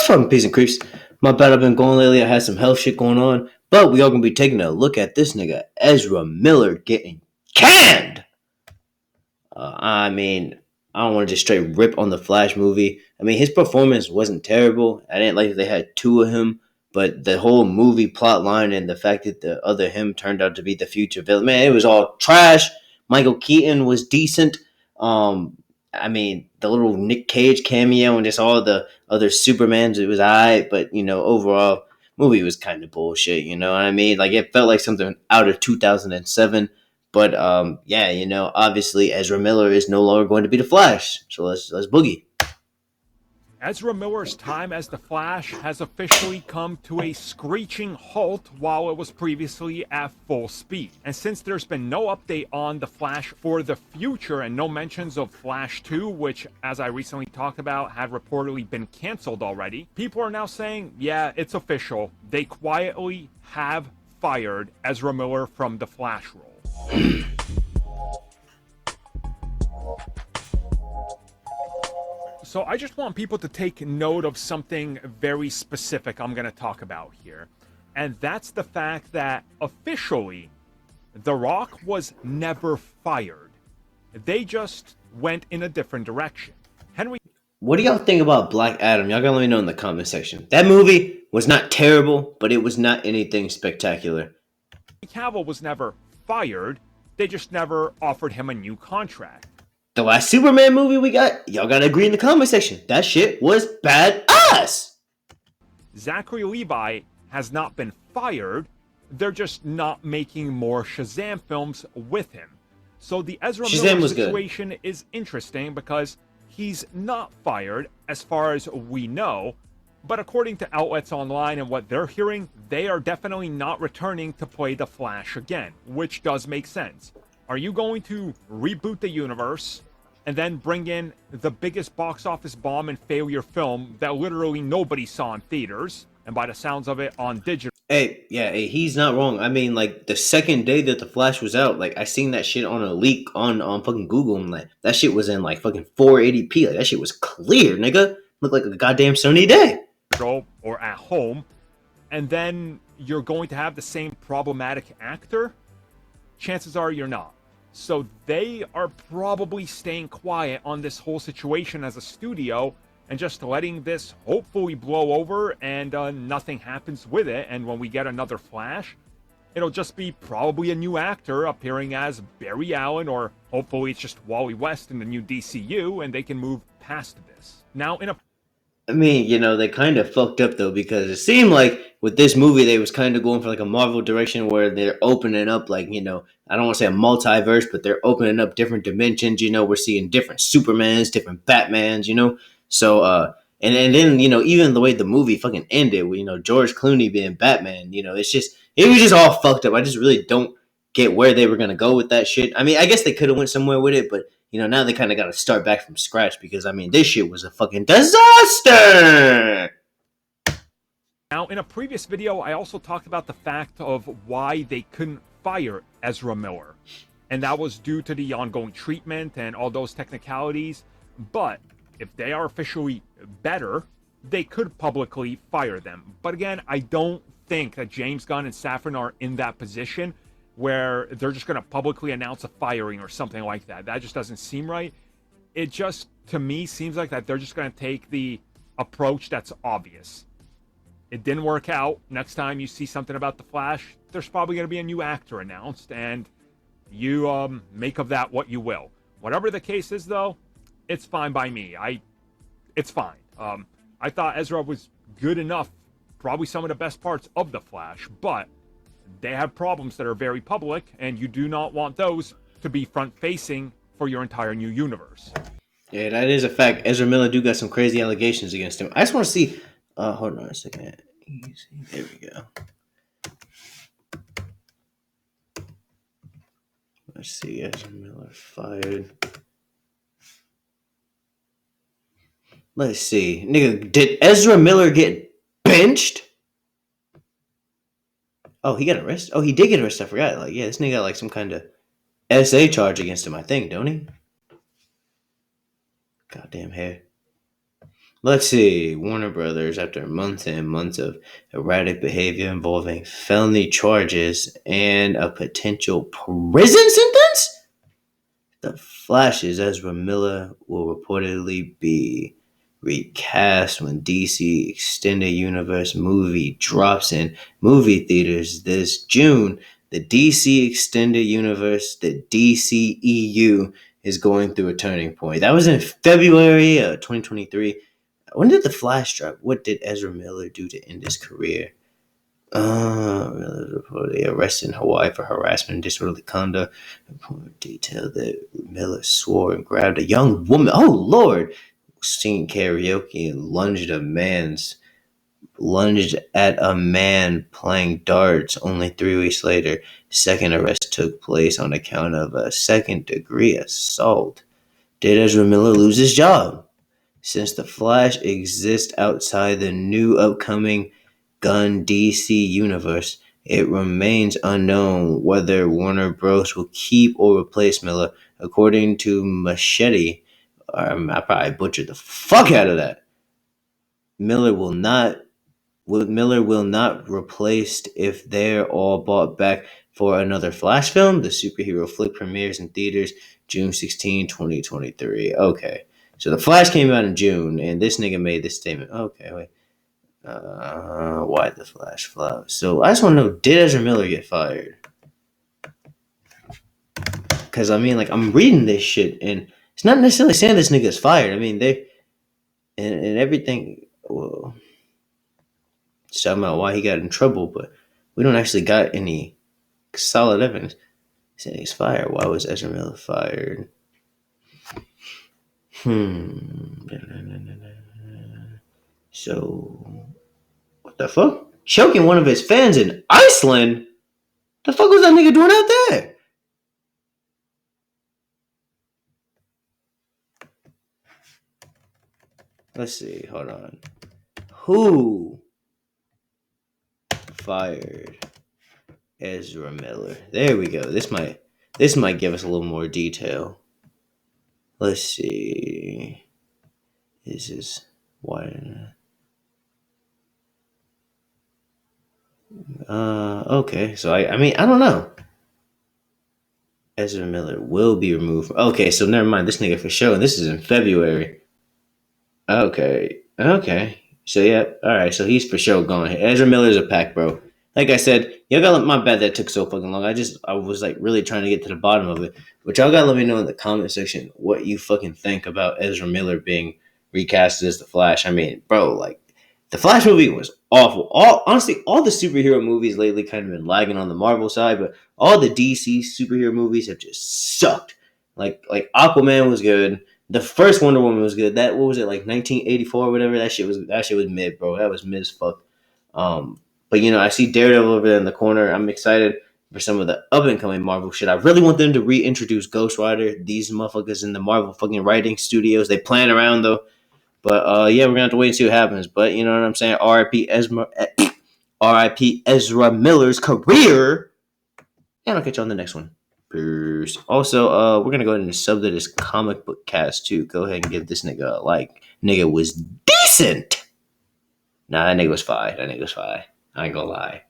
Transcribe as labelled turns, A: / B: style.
A: Fucking peas and creeps. My bad, I've been going lately. I had some health shit going on. But we are going to be taking a look at this nigga, Ezra Miller, getting canned. I mean, I don't want to just straight rip on the Flash movie. I mean, his performance wasn't terrible. I didn't like that they had two of him. But the whole movie plot line and the fact that the other him turned out to be the future villain, man, it was all trash. Michael Keaton was decent. I mean, the little Nick Cage cameo and just all the other Supermans, it was alright, but overall, movie was kind of bullshit. You know what I mean? Like it felt like something out of 2007. But yeah, obviously Ezra Miller is no longer going to be the Flash. So let's boogie.
B: Ezra Miller's time as the Flash has officially come to a screeching halt while it was previously at full speed. And since there's been no update on the Flash for the future and no mentions of Flash 2, which, as I recently talked about, had reportedly been canceled already, people are now saying, yeah, it's official. They quietly have fired Ezra Miller from the Flash role. So I just want people to take note of something very specific I'm going to talk about here. And that's the fact that officially, The Rock was never fired. They just went in a different direction. Henry,
A: what do y'all think about Black Adam? Y'all gotta let me know in the comment section. That movie was not terrible, but it was not anything spectacular.
B: Cavill was never fired. They just never offered him a new contract.
A: The last Superman movie we got, y'all gotta agree in the comment section. That shit was badass.
B: Zachary Levi has not been fired. They're just not making more Shazam films with him. So the Ezra Miller situation is interesting because he's not fired as far as we know. But according to outlets online and what they're hearing, they are definitely not returning to play the Flash again, which does make sense. Are you going to reboot the universe and then bring in the biggest box office bomb and failure film that literally nobody saw in theaters, and by the sounds of it, on digital?
A: Hey, he's not wrong. I mean, like, the second day that the Flash was out, like, I seen that shit on a leak on fucking Google, and, like, that shit was in, like, fucking 480p. Like, that shit was clear, nigga. Looked like a goddamn sunny day.
B: Or at home, and then you're going to have the same problematic actor? Chances are you're not. So they are probably staying quiet on this whole situation as a studio and just letting this hopefully blow over and nothing happens with it. And when we get another Flash, it'll just be probably a new actor appearing as Barry Allen, or hopefully it's just Wally West in the new DCU and they can move past this. Now,
A: I mean, they kind of fucked up, though, because it seemed like with this movie, they was kind of going for, like, a Marvel direction where they're opening up, like, I don't want to say a multiverse, but they're opening up different dimensions, we're seeing different Supermans, different Batmans, So, and then, even the way the movie fucking ended, with, George Clooney being Batman, it was just all fucked up. I just really don't get where they were going to go with that shit. I mean, I guess they could have went somewhere with it, but now they kind of got to start back from scratch because, I mean, this shit was a fucking disaster!
B: Now, in a previous video, I also talked about the fact of why they couldn't fire Ezra Miller. And that was due to the ongoing treatment and all those technicalities. But if they are officially better, they could publicly fire them. But again, I don't think that James Gunn and Safran are in that position where they're just going to publicly announce a firing or something like that. That just doesn't seem right. It just, to me, seems like that they're just going to take the approach that's obvious. It didn't work out. Next time you see something about the Flash, there's probably going to be a new actor announced, and you make of that what you will. Whatever the case is, though, it's fine by me. It's fine. I thought Ezra was good enough, probably some of the best parts of the Flash, but they have problems that are very public, and you do not want those to be front-facing for your entire new universe.
A: Yeah, that is a fact. Ezra Miller do got some crazy allegations against him. I just want to see... hold on a second. Easy. There we go. Let's see. Ezra Miller fired. Let's see. Nigga, did Ezra Miller get benched? Oh, he got arrested? Oh, he did get arrested. I forgot. Like, yeah, this nigga got, like, some kind of SA charge against him, I think, don't he? Goddamn hair. Let's see. Warner Brothers, after months and months of erratic behavior involving felony charges and a potential prison sentence, the Flash's Ezra Miller will reportedly be recast when DC Extended Universe movie drops in movie theaters this June. The DC Extended Universe, the DCEU, is going through a turning point. That was in February 2023. When did The Flash drop? What did Ezra Miller do to end his career? Reportedly arrested in Hawaii for harassment and disorderly conduct. Report detailed that Miller swore and grabbed a young woman. Oh Lord! Singing karaoke and lunged at a man playing darts. Only 3 weeks later, second arrest took place on account of a second-degree assault. Did Ezra Miller lose his job? Since The Flash exists outside the new upcoming Gun DC universe, it remains unknown whether Warner Bros. Will keep or replace Miller. According to Machete, I probably butchered the fuck out of that. Miller will not replaced if they're all bought back for another Flash film. The superhero flick premieres in theaters June 16, 2023. Okay. So The Flash came out in June, and this nigga made this statement. Okay, wait. Why The Flash flop? So I just want to know, did Ezra Miller get fired? Because, I mean, like, I'm reading this shit, and it's not necessarily saying this nigga's fired. I mean, and everything, well, it's talking about why he got in trouble, but we don't actually got any solid evidence saying he's fired. Why was Ezra Miller fired? So, what the fuck? Choking one of his fans in Iceland? The fuck was that nigga doing out there? Let's see. Hold on. Who fired Ezra Miller? There we go. This might give us a little more detail. Let's see. This is why. Okay. So I mean, I don't know. Ezra Miller will be removed. Okay, so never mind. This nigga for sure. And this is in February. Okay. So yeah, all right. So he's for sure gone. Ezra Miller's a pack, bro. Like I said, y'all got my bad that took so fucking long. I was like really trying to get to the bottom of it. But y'all gotta let me know in the comment section what you fucking think about Ezra Miller being recasted as the Flash. I mean, bro, like the Flash movie was awful. Honestly, all the superhero movies lately kind of been lagging on the Marvel side, but all the DC superhero movies have just sucked. Like Aquaman was good. The first Wonder Woman was good. That, what was it, like 1984 or whatever? That shit was mid, bro. That was mid as fuck. But you know, I see Daredevil over there in the corner. I'm excited for some of the up and coming Marvel shit. I really want them to reintroduce Ghost Rider. These motherfuckers in the Marvel fucking writing studios, they playing around though. But yeah, we're gonna have to wait and see what happens. But you know what I'm saying? R.I.P. Ezra Miller's career. And I'll catch you on the next one. Peace. Also, we're gonna go ahead and sub to this comic book cast too. Go ahead and give this nigga a like. Nigga was decent. Nah, that nigga was fine. I ain't gonna lie.